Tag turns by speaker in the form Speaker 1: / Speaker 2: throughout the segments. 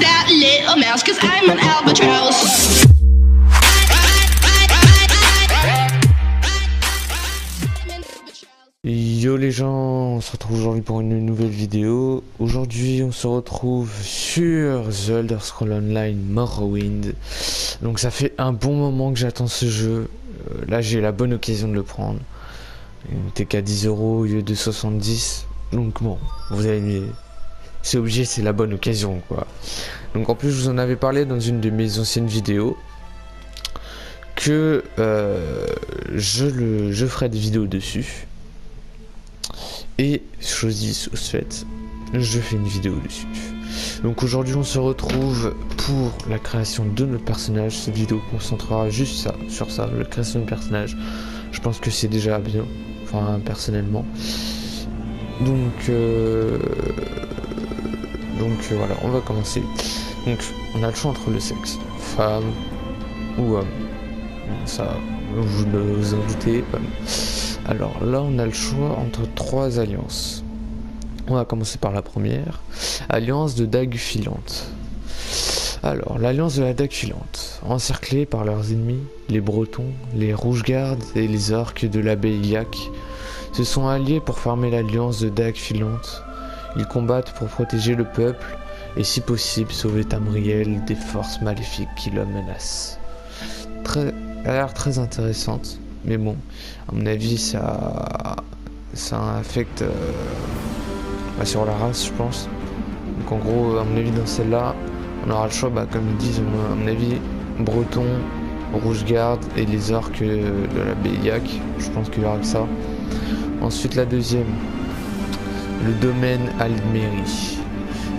Speaker 1: that little mouse, 'cause I'm an albatross.
Speaker 2: Yo les gens, on se retrouve aujourd'hui pour une nouvelle vidéo. Aujourd'hui on se retrouve sur The Elder Scrolls Online Morrowind. Donc ça fait un bon moment que j'attends ce jeu. Là j'ai eu la bonne occasion de le prendre. Il n'était qu'à 10 € au lieu de 70. Donc bon, vous avez... c'est obligé, c'est la bonne occasion quoi. Donc en plus je vous en avais parlé dans une de mes anciennes vidéos. Que je ferai des vidéos dessus. Et chose dit, chose faite, je fais une vidéo dessus. Donc aujourd'hui on se retrouve pour la création de notre personnage. Cette vidéo concentrera juste sur ça, la création de personnage. Je pense que c'est déjà bien, enfin personnellement. Donc voilà, on va commencer. Donc on a le choix entre le sexe, femme ou homme. Ça, vous vous en doutez. Alors là on a le choix entre 3 alliances. On va commencer par la première, alliance de dague filante. Alors l'alliance de la dague filante, encerclée par leurs ennemis, les Bretons, les Rouge-Gardes et les orques de l'abbaye Yak, se sont alliés pour former l'alliance de dague filante. Ils combattent pour protéger le peuple et si possible sauver Tamriel des forces maléfiques qui le menacent. Elle a l'air très intéressante. Mais bon, à mon avis, ça affecte sur la race, je pense. Donc en gros, à mon avis, dans celle-là, on aura le choix, comme ils disent, à mon avis, Breton, Rouge-Garde et les orques de la Béliac. Je pense qu'il y aura que ça. Ensuite, la deuxième, le domaine Almérie.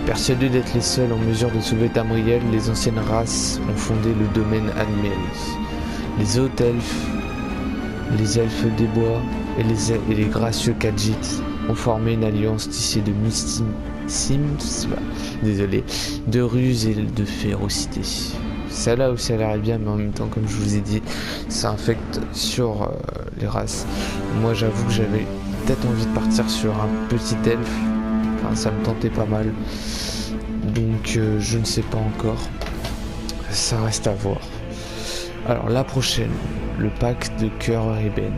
Speaker 2: Persuadés d'être les seuls en mesure de sauver Tamriel, les anciennes races ont fondé le domaine Almérie. Les hautes elfes, les elfes des bois et les gracieux Khajiits ont formé une alliance tissée de de ruse et de férocité. Celle-là aussi elle a l'air bien, mais en même temps, comme je vous ai dit, ça infecte sur les races. Moi j'avoue que j'avais peut-être envie de partir sur un petit elfe, enfin ça me tentait pas mal. Donc je ne sais pas encore, ça reste à voir. Alors la prochaine, le pacte de Cœur Ébène.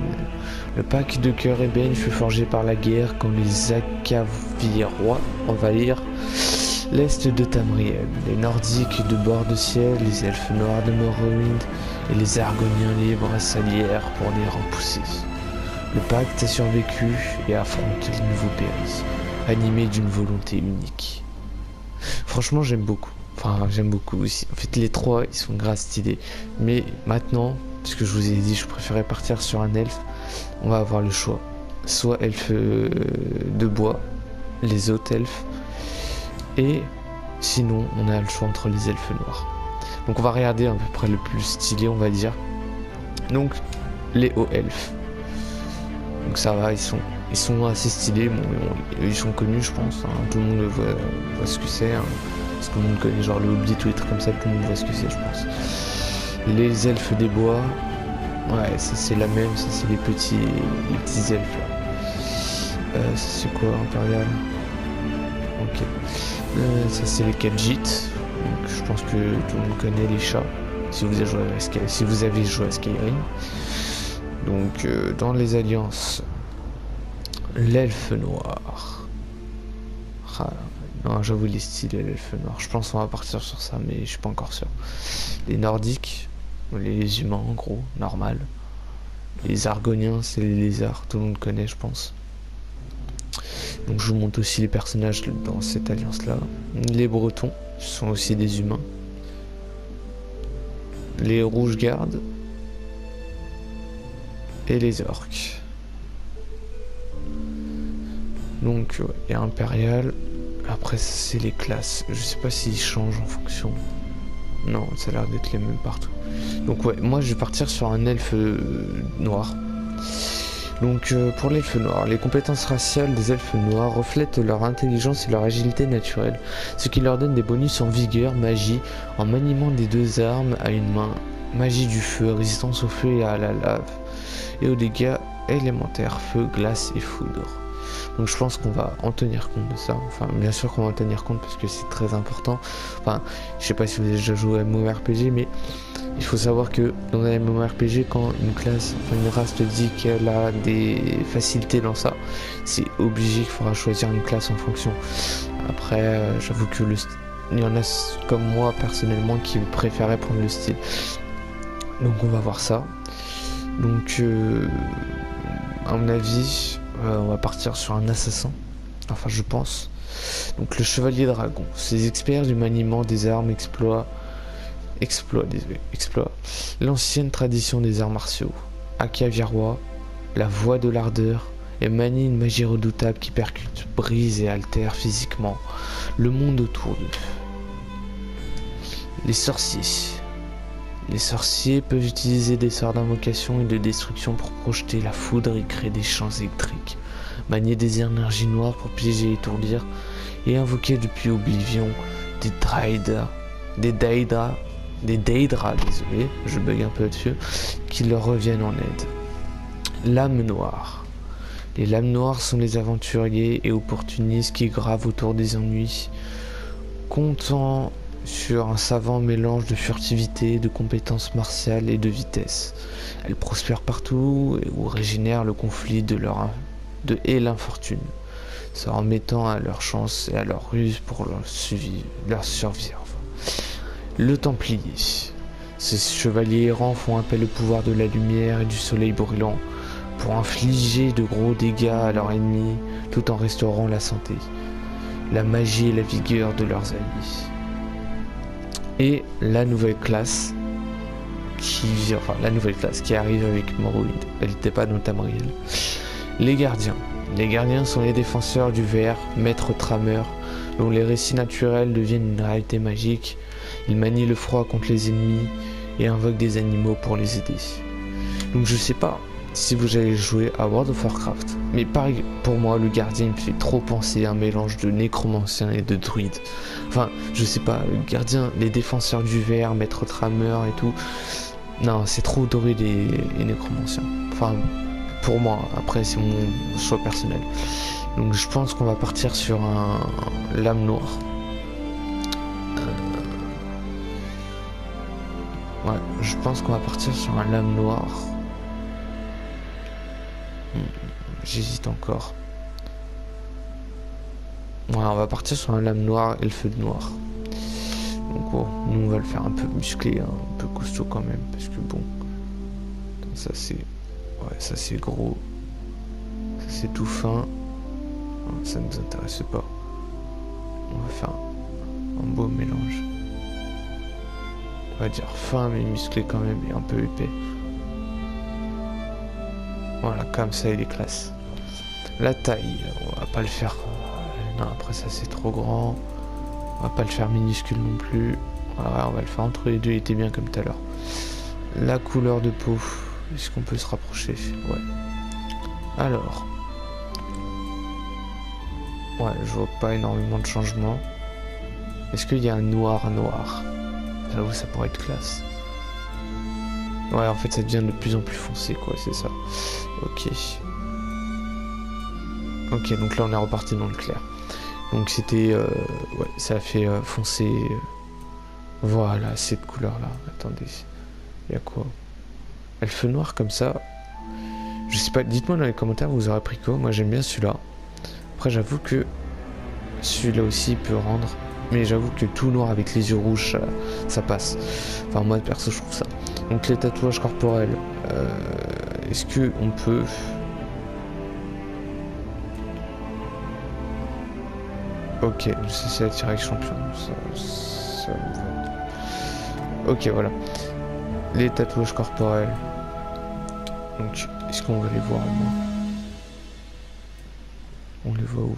Speaker 2: Le pacte de Cœur Ébène fut forgé par la guerre quand les Akavirois envahirent l'est de Tamriel. Les Nordiques de Bord de Ciel, les Elfes Noirs de Morrowind et les Argoniens libres s'allièrent pour les repousser. Le pacte a survécu et affronte les nouveaux péris, animé d'une volonté unique. Franchement j'aime beaucoup. Enfin, j'aime beaucoup aussi. En fait, les 3, ils sont grave stylés. Mais maintenant, puisque je vous ai dit, je préférais partir sur un elfe. On va avoir le choix. Soit elfe de bois, les autres elfes. Et sinon, on a le choix entre les elfes noirs. Donc, on va regarder à peu près le plus stylé, on va dire. Donc, les hauts elfes. Donc, ça va, ils sont assez stylés. Bon, ils sont connus, je pense. Hein. Tout le monde voit ce que c'est. Hein. Parce que tout le monde connaît genre le Hobbit ou des trucs comme ça, tout le monde voit ce que c'est, je pense. Les elfes des bois, ouais, ça c'est la même, ça c'est les petits elfes là. Ça c'est quoi, Impérial? Ok. Ça c'est les Khajiits. Donc je pense que tout le monde connaît les chats. Si vous avez joué à Skyrim. Donc dans les alliances, l'elfe noir. Ah, non, j'avoue, les styles et l'elfe noir. Je pense qu'on va partir sur ça, mais je suis pas encore sûr. Les nordiques, les humains en gros, normal. Les argoniens, c'est les lézards, tout le monde connaît, je pense. Donc je vous montre aussi les personnages dans cette alliance-là. Les Bretons, ce sont aussi des humains. Les Rouge-Gardes. Et les orques. Donc, il y a Impérial. Après, c'est les classes. Je sais pas s'ils changent en fonction. Non, ça a l'air d'être les mêmes partout. Donc, ouais, moi je vais partir sur un elfe noir. Donc, pour l'elfe noir, les compétences raciales des elfes noirs reflètent leur intelligence et leur agilité naturelle, ce qui leur donne des bonus en vigueur, magie, en maniement des 2 armes à une main, magie du feu, résistance au feu et à la lave, et aux dégâts élémentaires, feu, glace et foudre. Donc je pense qu'on va en tenir compte de ça. Enfin, bien sûr qu'on va en tenir compte parce que c'est très important. Enfin, je sais pas si vous avez déjà joué à MMORPG, mais il faut savoir que dans un MMORPG, quand une classe, enfin une race te dit qu'elle a des facilités dans ça, c'est obligé qu'il faudra choisir une classe en fonction. Après, j'avoue que il y en a comme moi personnellement qui préféraient prendre le style. Donc on va voir ça. Donc à mon avis, on va partir sur un assassin. Enfin je pense. Donc le chevalier dragon. Ces experts du maniement des armes exploit l'ancienne tradition des arts martiaux. Akavirois, la voix de l'ardeur, et manie une magie redoutable qui percute, brise et altère physiquement le monde autour d'eux. Les sorciers. Les sorciers peuvent utiliser des sorts d'invocation et de destruction pour projeter la foudre et créer des champs électriques, manier des énergies noires pour piéger et étourdir, et invoquer depuis Oblivion des Daedra, désolé, je bug un peu dessus, qui leur reviennent en aide. Lames noires. Les lames noires sont les aventuriers et opportunistes qui gravent autour des ennuis, comptant sur un savant mélange de furtivité, de compétences martiales et de vitesse. Elles prospèrent partout où régénèrent le conflit et l'infortune, se remettant à leur chance et à leur ruse pour leur survivre. Le Templier. Ces chevaliers errants font appel au pouvoir de la lumière et du soleil brûlant pour infliger de gros dégâts à leurs ennemis tout en restaurant la santé, la magie et la vigueur de leurs amis. Et la nouvelle classe qui arrive avec Morrowind. Elle n'était pas dans Tamriel. Les gardiens. Les gardiens sont les défenseurs du verre, maîtres trameurs, dont les récits naturels deviennent une réalité magique. Ils manient le froid contre les ennemis et invoquent des animaux pour les aider. Donc je sais pas si vous allez jouer à World of Warcraft, mais pareil, pour moi le gardien me fait trop penser à un mélange de nécromancien et de druide. Enfin, je sais pas, le gardien, les défenseurs du verre, maître trameur et tout, non, c'est trop druide et nécromancien. Enfin, pour moi, après c'est mon choix personnel. Donc je pense qu'on va partir sur un lame noire. Ouais, je pense qu'on va partir sur un lame noire. J'hésite encore. Ouais, on va partir sur un lame noire et le feu de noir. Donc bon, nous on va le faire un peu musclé, hein, un peu costaud quand même, parce que bon, ça c'est, ouais, ça c'est gros, ça c'est tout fin, ça nous intéresse pas. On va faire un beau mélange. On va dire fin mais musclé quand même et un peu épais. Voilà, comme ça il est classe. La taille, on va pas le faire. Non, après ça c'est trop grand. On va pas le faire minuscule non plus. Voilà, on va le faire entre les deux, il était bien comme tout à l'heure. La couleur de peau, est-ce qu'on peut se rapprocher? Ouais. Alors. Ouais, je vois pas énormément de changements. Est-ce qu'il y a un noir noir? J'avoue, ça pourrait être classe. Ouais, en fait, ça devient de plus en plus foncé, quoi, c'est ça. Ok. Ok, donc là, on est reparti dans le clair. Donc c'était... ouais, ça a fait foncer... voilà, cette couleur-là. Attendez. Il y a quoi? Elle fait noir comme ça. Je sais pas, dites-moi dans les commentaires, vous aurez pris quoi? Moi, j'aime bien celui-là. Après, j'avoue que celui-là aussi, il peut rendre... Mais j'avoue que tout noir avec les yeux rouges, ça passe. Enfin, moi, perso, je trouve ça. Donc, les tatouages corporels. Est-ce que on peut... Ok, c'est la tirage champion. Ça me va. Ok, voilà. Les tatouages corporels. Donc, est-ce qu'on va les voir au moins? On les voit où?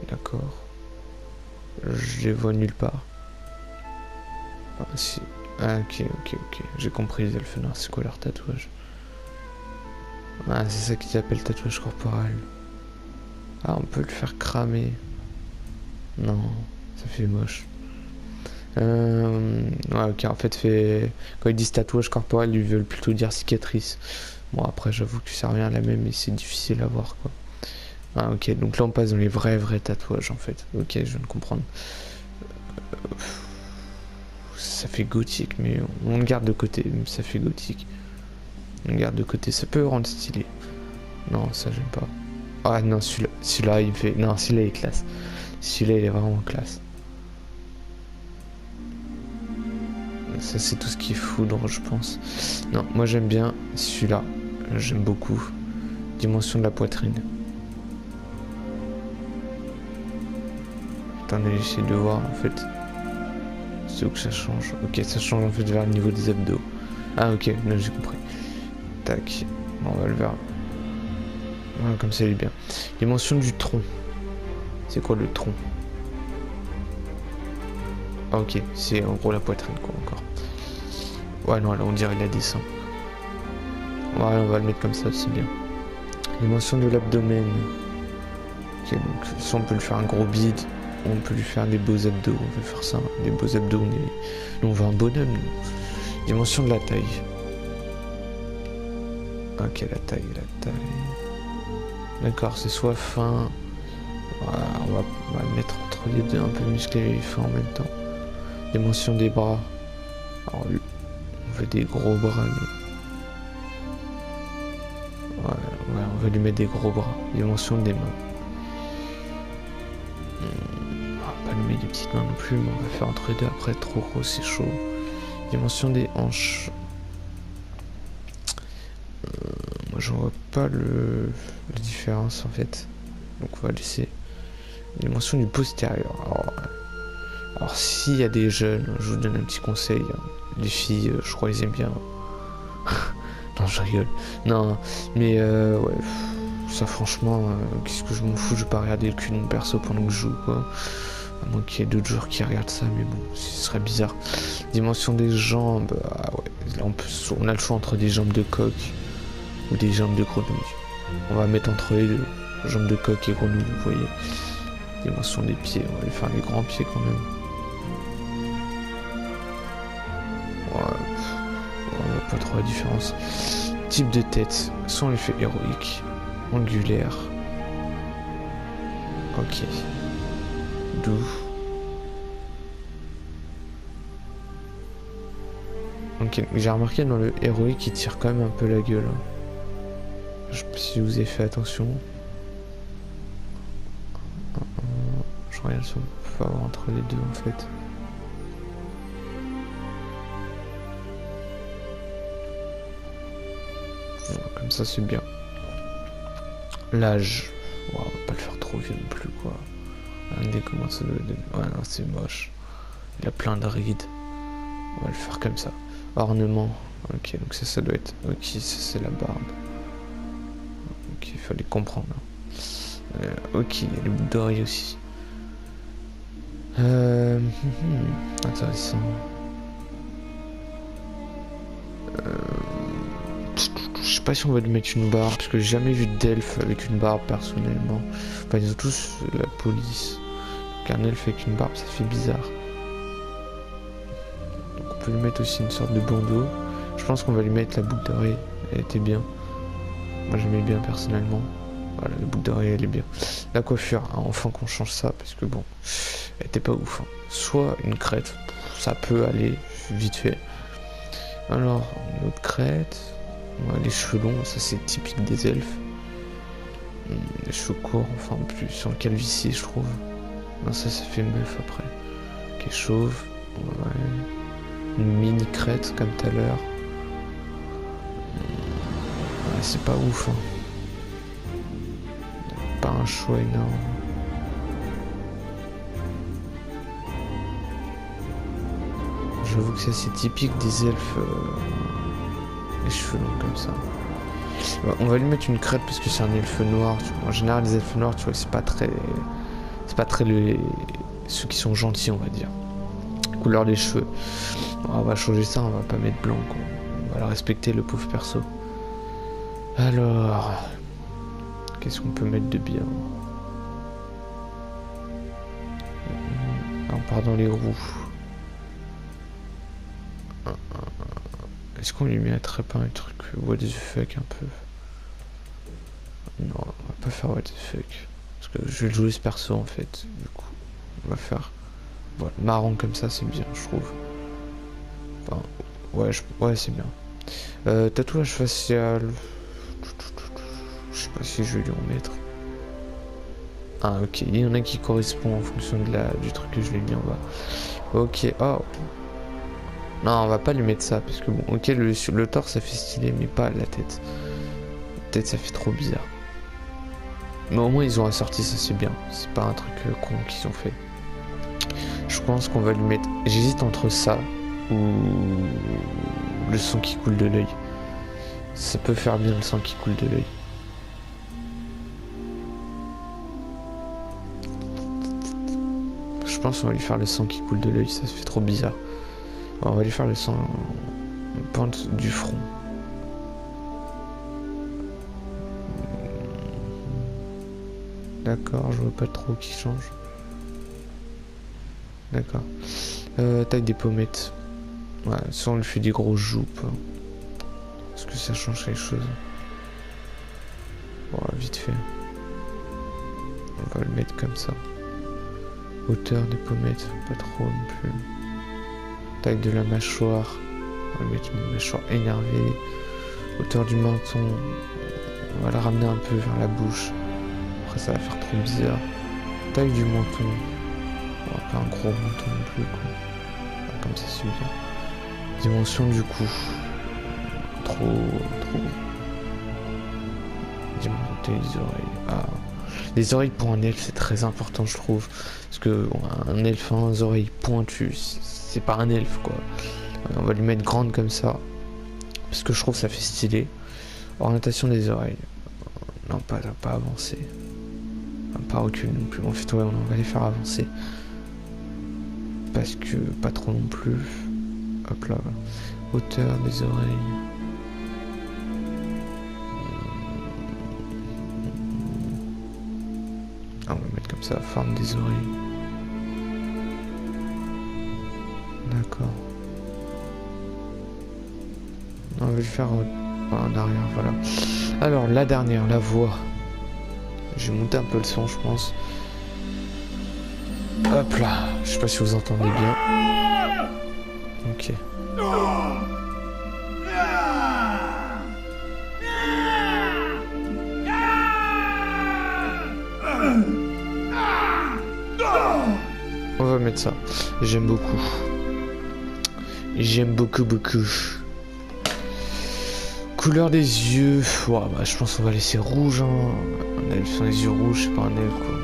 Speaker 2: D'accord. Je les vois nulle part. Ah, si. Ah, ok. J'ai compris les elfes noirs. C'est quoi leur tatouage? Ah, c'est ça qu'ils appellent tatouage corporel. Ah, on peut le faire cramer. Non, ça fait moche. Ouais, ok, en fait, quand ils disent tatouage corporel, ils veulent plutôt dire cicatrice. Bon, après, j'avoue que ça revient à la même, mais c'est difficile à voir, quoi. Ah, ok, donc là, on passe dans les vrais tatouages, en fait. Ok, je viens de comprendre. Ça fait gothique, mais on le garde de côté, ça fait gothique. On le garde de côté, ça peut rendre stylé. Non, ça, j'aime pas. Ah non, celui-là, il fait... Non, celui-là, il est classe. Celui-là, il est vraiment classe. Ça, c'est tout ce qui est foudre, je pense. Non, moi, j'aime bien celui-là. J'aime beaucoup. Dimension de la poitrine. Attendez, j'essaie de voir, en fait. C'est où que ça change. Ok, ça change, en fait, vers le niveau des abdos. Ah, ok, là, j'ai compris. Tac. Bon, on va le vers... Voilà, comme ça, il est bien. Dimension du tronc. C'est quoi le tronc? Ah, ok, c'est en gros la poitrine, quoi, encore. Ouais, non, là, on dirait la descend. Voilà, on va le mettre comme ça, c'est bien. Dimension de l'abdomen. Ok, donc, ça, on peut lui faire un gros bide. On peut lui faire des beaux abdos. On va faire ça, des beaux abdos. Nous, on veut un bonhomme, nous. Dimension de la taille. Ok, la taille. D'accord, c'est soit fin. Voilà, on va le mettre entre les deux, un peu musclé et fin en même temps. Dimension des bras. Alors, on veut des gros bras. Ouais, on veut lui mettre des gros bras. Dimension des mains. On va pas lui mettre des petites mains non plus, mais on va faire entre les deux. Après, trop gros, c'est chaud. Dimension des hanches. Moi, j'en vois pas la différence en fait. Donc, on va laisser. Dimension du postérieur. Alors s'il y a des jeunes, je vous donne un petit conseil. Les filles, je crois qu'ils aiment bien. Non, je rigole. Non, mais ouais, ça franchement, qu'est-ce que je m'en fous, je vais pas regarder le cul de mon perso pendant que je joue, quoi. À moins qu'il y ait d'autres joueurs qui regardent ça, mais bon, ce serait bizarre. Dimension des jambes, ah ouais, là on a le choix entre des jambes de coq ou des jambes de grenouille. On va mettre entre les deux, jambes de coq et grenouille, vous voyez. Dimension des pieds, on va lui faire des grands pieds quand même. Ouais, on voit pas trop la différence. Type de tête, soit on lui fait héroïque, angulaire. Ok. Doux. Ok, j'ai remarqué dans le héroïque il tire quand même un peu la gueule. Je sais pas si vous avez fait attention. Je regarde si on peut avoir entre les deux en fait. Comme ça c'est bien. L'âge. Wow, on va pas le faire trop vieux non plus quoi. Regardez comment ça doit donner. Ouais non c'est moche. Il a plein de rides. On va le faire comme ça. Ornement. Ok donc ça doit être. Ok ça c'est la barbe. Ok il fallait comprendre. Ok il y a les boucles d'oreilles aussi. Intéressant. Je sais pas si on va lui mettre une barbe, parce que j'ai jamais vu d'elfe avec une barbe personnellement. Enfin, ils ont tous la police. Donc un elfe avec une barbe, ça fait bizarre. Donc on peut lui mettre aussi une sorte de bandeau. Je pense qu'on va lui mettre la boucle d'oreille. Elle était bien. Moi j'aimais bien personnellement. Voilà, la boucle d'oreille elle est bien. La coiffure, hein, enfin qu'on change ça, parce que bon, elle était pas ouf. Hein. Soit une crête, ça peut aller vite fait. Alors, une autre crête. Ouais, les cheveux longs, ça c'est typique des elfes. Les cheveux courts, enfin plus sur le calvitie je trouve. Non ça fait meuf après. Ok, chauve. Ouais. Une mini crête comme tout à l'heure. Ouais, c'est pas ouf. Hein. Pas un choix énorme. J'avoue que ça c'est typique des elfes. Les cheveux longs comme ça. On va lui mettre une crête parce que c'est un elfe noir. En général les elfes noirs tu vois c'est pas très ceux qui sont gentils on va dire. Couleur des cheveux. On va changer ça, on va pas mettre blanc quoi. On va le respecter le pauvre perso. Alors qu'est-ce qu'on peut mettre de bien? On part dans les roues. Est-ce qu'on lui mettrait pas un truc what the fuck un peu? Non, on va pas faire what the fuck. Parce que je vais jouer ce perso en fait. Du coup, on va faire voilà, marron comme ça, c'est bien, je trouve. Enfin, ouais, c'est bien. Tatouage facial. Je sais pas si je vais lui en mettre. Ah ok, il y en a qui correspondent en fonction de du truc que je lui ai mis en bas. Ok, oh. Non, on va pas lui mettre ça, parce que bon, ok, le torse ça fait stylé, mais pas la tête. La tête ça fait trop bizarre. Mais au moins ils ont assorti ça, c'est bien. C'est pas un truc con qu'ils ont fait. Je pense qu'on va lui mettre... J'hésite entre ça ou le sang qui coule de l'œil. Ça peut faire bien le sang qui coule de l'œil. Je pense qu'on va lui faire le sang qui coule de l'œil, ça fait trop bizarre. On va lui faire le sang pointe du front. D'accord, je vois pas trop qui change. D'accord. Taille des pommettes. Ouais, ça on lui fait des grosses joupes. Est-ce que ça change quelque chose? Bon, vite fait. On va le mettre comme ça. Hauteur des pommettes, pas trop non plus. Taille de la mâchoire. On va mettre une mâchoire énervée. Hauteur du menton. On va la ramener un peu vers la bouche. Après ça va faire trop bizarre. Taille du menton. Bon, pas un gros menton non plus quoi. Comme ça c'est bien. Dimension du cou. Trop. Dimension des oreilles. Ah. Les oreilles pour un elfe c'est très important je trouve. Parce que bon, un elfe a des oreilles pointues. C'est pas un elfe quoi. On va lui mettre grande comme ça. Parce que je trouve que ça fait stylé. Orientation des oreilles. Non, pas avancer. Pas reculer non plus. En fait, ouais, on va les faire avancer. Parce que pas trop non plus. Hop là. Voilà. Hauteur des oreilles. Ah, on va mettre comme ça. Forme des oreilles. D'accord. On va lui faire en arrière, voilà. Alors, la dernière, la voix. J'ai monté un peu le son, je pense. Hop là. Je sais pas si vous entendez bien. Ok. On va mettre ça. J'aime beaucoup. J'aime beaucoup. Couleur des yeux. Ouais, bah, je pense qu'on va laisser rouge. Hein. Un elfe sans les yeux rouges, c'est pas un elfe quoi.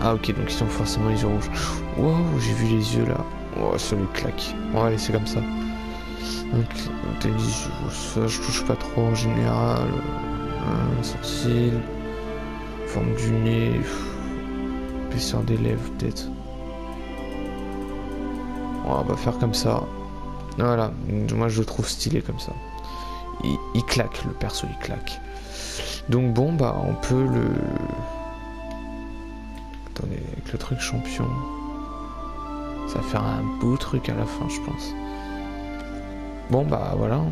Speaker 2: Ah ok, donc ils ont forcément les yeux rouges. Wow, j'ai vu les yeux là. Oh, ça lui claque. On va laisser comme ça. Donc, t'as les yeux, ça je touche pas trop en général. Sourcil. Forme du nez. Épaisseur des lèvres peut-être. On va faire comme ça. Voilà, moi je le trouve stylé comme ça. Il claque, le perso il claque. Donc bon bah on peut le... Attendez, avec le truc champion. Ça va faire un beau truc à la fin je pense. Bon bah voilà.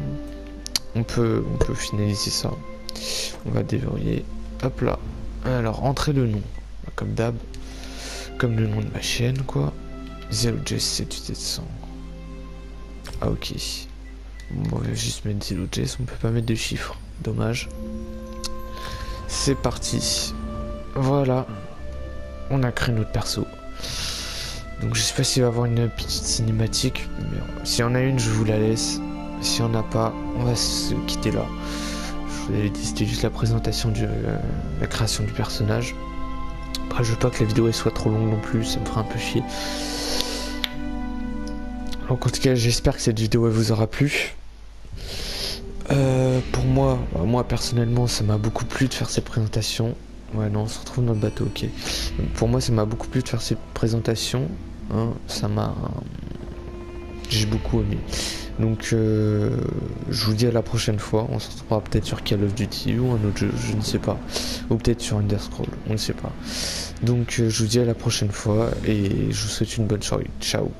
Speaker 2: On peut finaliser ça. On va déverrouiller. Hop là. Alors entrer le nom. Comme d'hab. Comme le nom de ma chaîne quoi. Zero Jess 700. Ah ok. Bon, on va juste mettre Zero Jess, on peut pas mettre de chiffres. Dommage. C'est parti. Voilà. On a créé notre perso. Donc je sais pas s'il va y avoir une petite cinématique. Mais s'il y en a une, je vous la laisse. S'il n'y en a pas, on va se quitter là. Je vous avais dit, c'était juste la présentation de la création du personnage. Après, je veux pas que la vidéo elle soit trop longue non plus, ça me ferait un peu chier. Donc en tout cas, j'espère que cette vidéo elle vous aura plu. Pour moi personnellement, ça m'a beaucoup plu de faire cette présentation. Ouais, non, on se retrouve dans le bateau, ok. Pour moi, ça m'a beaucoup plu de faire cette présentation. Hein, j'ai beaucoup aimé. Donc, je vous dis à la prochaine fois. On se retrouvera peut-être sur Call of Duty ou un autre jeu, je ne sais pas. Ou peut-être sur Underscroll, on ne sait pas. Donc, je vous dis à la prochaine fois et je vous souhaite une bonne soirée. Ciao.